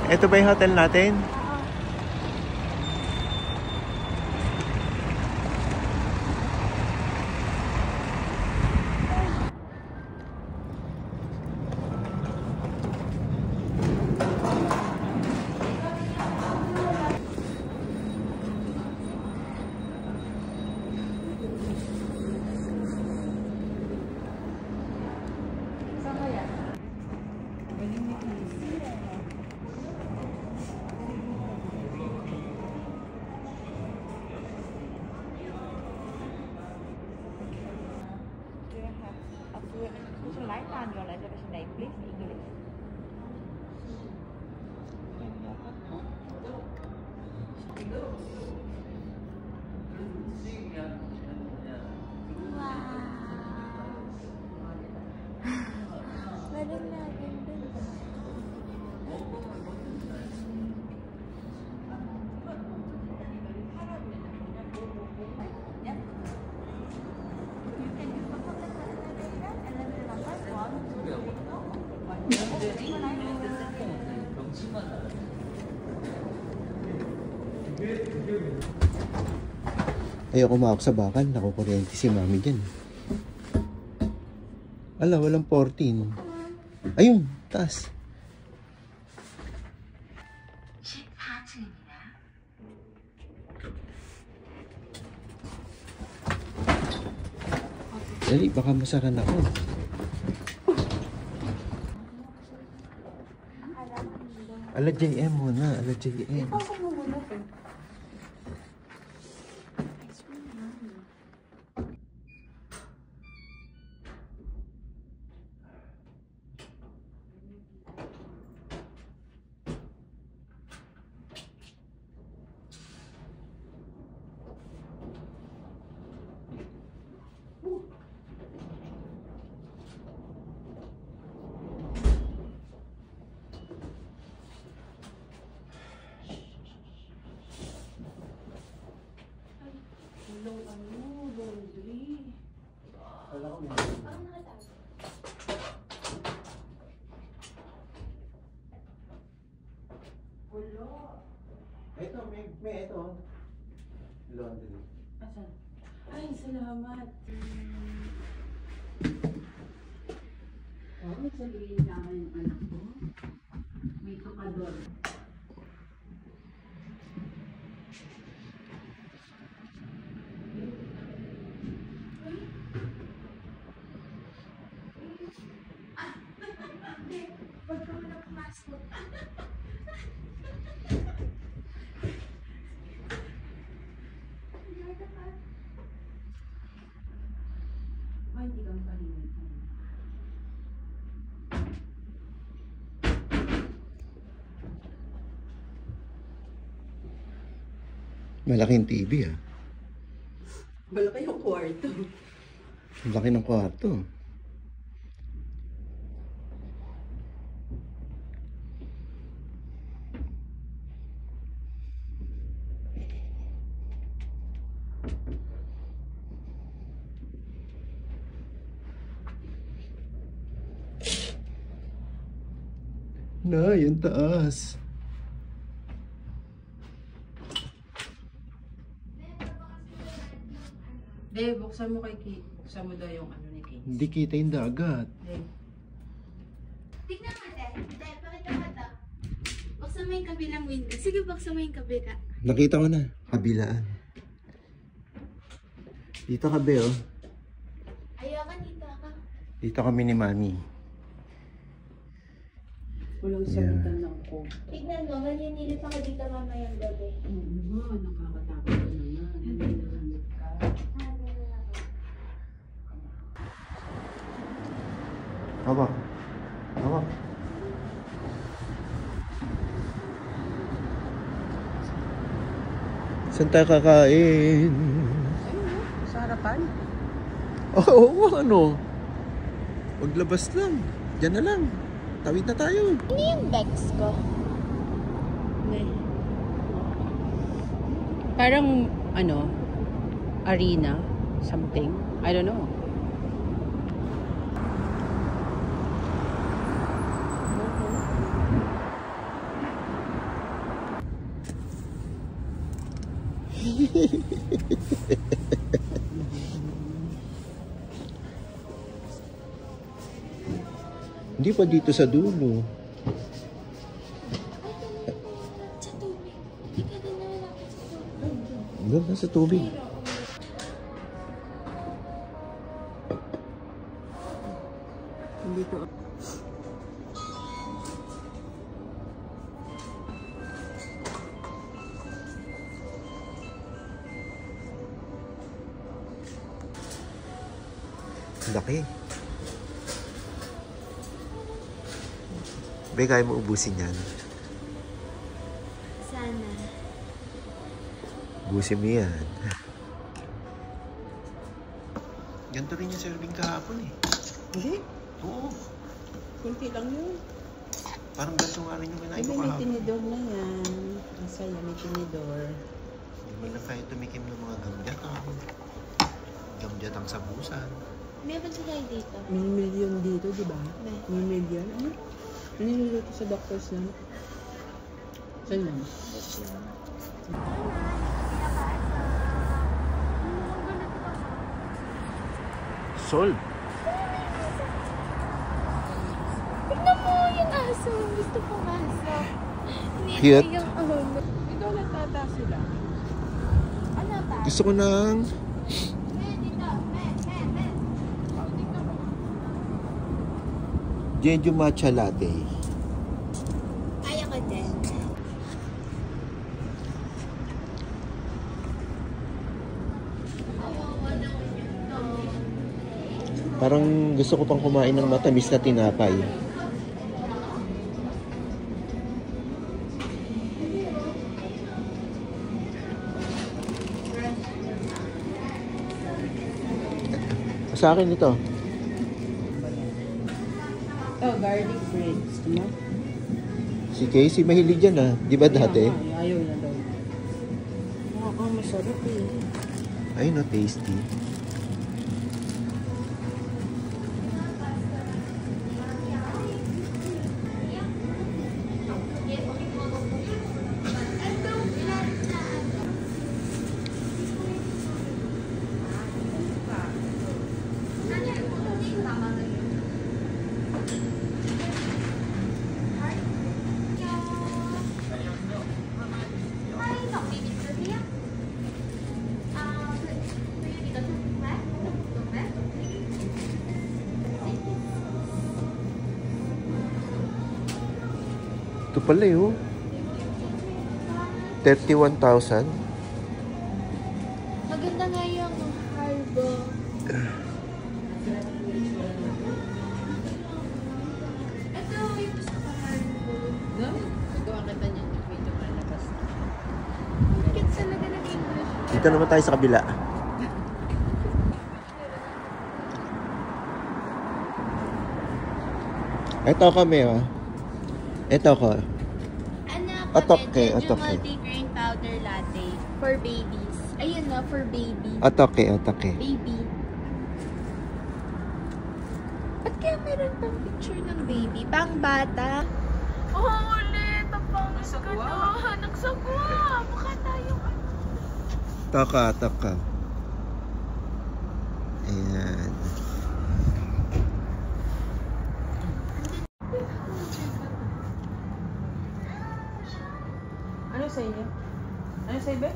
Ito ba yung hotel natin? Ayoko maak sa bakal, nakukuryente si mami dyan. Ala, walang 14. Ayun, taas. Dali, baka masaran ako. Ala, JM muna. Ala, JM. Ito, may ito. Laundry. Asan? Ay, salamat. Oh, sabihin na ako yung anak ko. May tukador. Huwag ka mo na pumasok. Ay, hindi kang pahingi. Malaking TV ah. Malaki yung kwarto. Laki ng kwarto. Na, yung taas. Dave, buksan mo kay Kate. Buksan mo daw yung ano ni Kate. Hindi kita yung dagat. Dave. Tignan mo, Dave. Dave, pakita mo ito. Buksan mo yung kabilang window. Sige, buksan mo yung kabila. Nakita ko na. Kabilaan. Dito ka, Beo. Ayoko, dito ako. Dito kami ni Mami. Walang sagutan lang ko. Tignan mo, maninilip ako dito mamayang gabi. Nakakatakot na naman. Hindi naman ka. Hawak. Hawak. Saan tayo kakain? Sa harapan? Oo, ano? Maglabas lang. Diyan na lang. Tawid na tayo. Ano yung bags ko? Parang, ano, arena, something. I don't know. Hindi pa dito sa dulo. Sa tubig. Ika din naman ako sa tubig. Doon, nasa tubig. Dito. Laki. Be, kaya mo ubusin yan. Sana. Ubusin mo yan. Ganito rin yung serving kahapon eh. Hindi. Oo. Kunti lang yun. Parang ganito nga rin yung Ay, kinain ko may kahapon. tinidor na yan. Masaya, may tinidor. Hindi mo lang kayo tumikim ng mga gamjatang. Gamjatang sabusan. Meron sila dito. May million dito, di ba? May. May million. Ano? Ano niluluto sa doctor's lang? Saan lang? Sold. Tignan mo yung aso. Gusto kong aso. Hindi Cute. yung Ikaw lang tata sila. Ano ba? Gusto ko ng Dito. Jeju Matcha Latte. Kaya ko din. Parang gusto ko pang kumain ng matamis na tinapay. Sa akin ito. Oh, garlic bread. Gusto mo? Si Casey mahilig yan ah. Di ba dati? Ayaw na daw. Masarap eh. Ay no, tasty. Ito pala yun. 31,000. Maganda nga yung harbor. Ito yung gusto ko harbor. No? Nagawa kita niyan. Medyo malabas. Cute talaga ng English. Dito naman tayo sa kabila. Ito kami oh. Ito ko. Ano Atoke, Jeju atoke. multigrain powder latte for babies. Ayun na, for baby. Atake, atake. Baby. Ba't kaya meron pang picture ng baby? Pang bata? Oh, ulit! Ang pangit ka doon! Nagsagwa! Mukha tayong Taka, taka. Ayan. Ano sa inyo? Ano sa iba?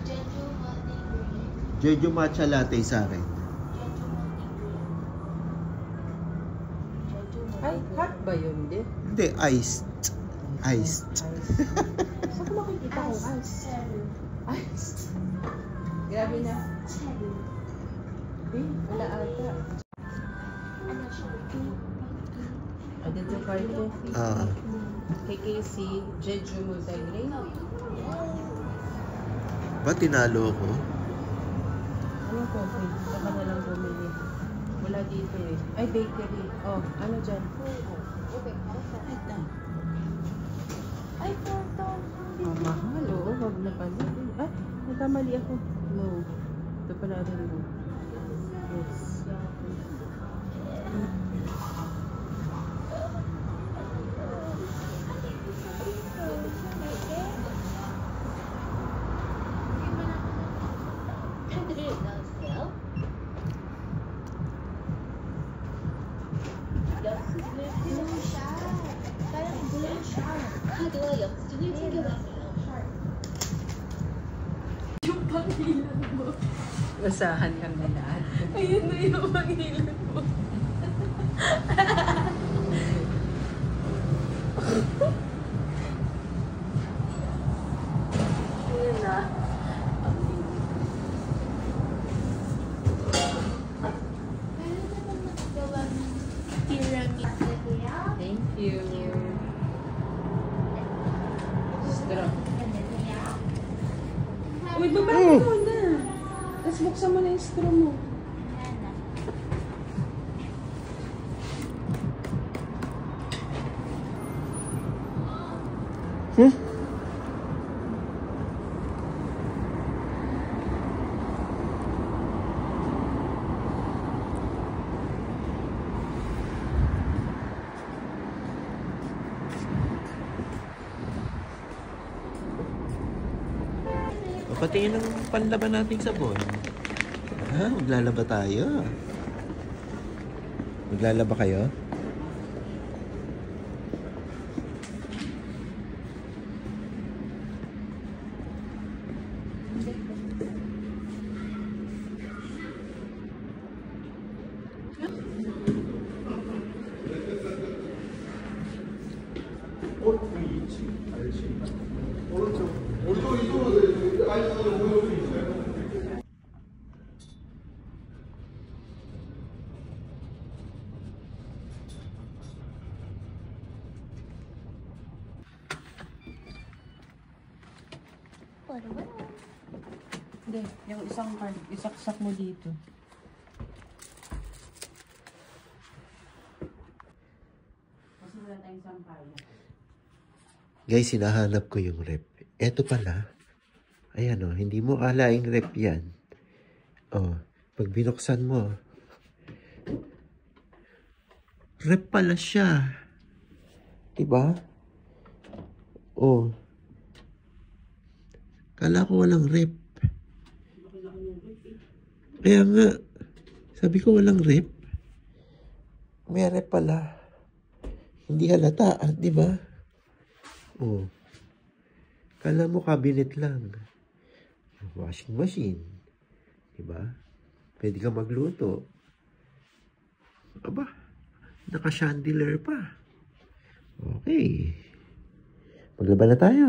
Jeju multigrain. Jeju Matcha Latte sa akin. Jeju multigrain. Jeju Ay, hot ba yun? Hindi? Hindi, iced. Iced. Saan ko makikita kung ice? Ice. Grabe na. Eh, wala ata. Ano siya? Ah, dito yung card ko. Ah. KKC, Jeju multigrain. Ba't tinalo ko? Anong coffee? Saka na lang bumili. Wala dito eh. Ay, bakery. Oh, ano dyan? Ito. Ay, toto. Ah, mahal. Oo, wag na pala. Ay, nagkamali ako. No. Ito pala rin mo. Yes. Glow siya. Parang glow siya. Yung pangilan mo. Basahan kang lahat. Ayun na yung pangilan mo. Ayun na. Meron na bang nakagawa ng pyramid? Thank you. Straw. Uy, babae mo na. Tapos buksan mo na yung straw mo. Patingin ng panlaban nating sabon. Ha? Maglalaba tayo. Maglalaba kayo? Hindi, yung isang card, isaksak mo dito. Kasi wala tayong sampayan. Guys, hinahanap ko yung rep. Eto pala. Ayan o, hindi mo alaing rep yan. O, pag binuksan mo, rep pala siya. Diba? O. Kala ko walang rep. Kaya nga, sabi ko walang rep. May rep pala. Hindi halata, di ba? Oh. Kala mo cabinet lang. Washing machine. Di ba? Pwede ka magluto. Aba, naka-chandelier pa. Okay. Maglaba na tayo.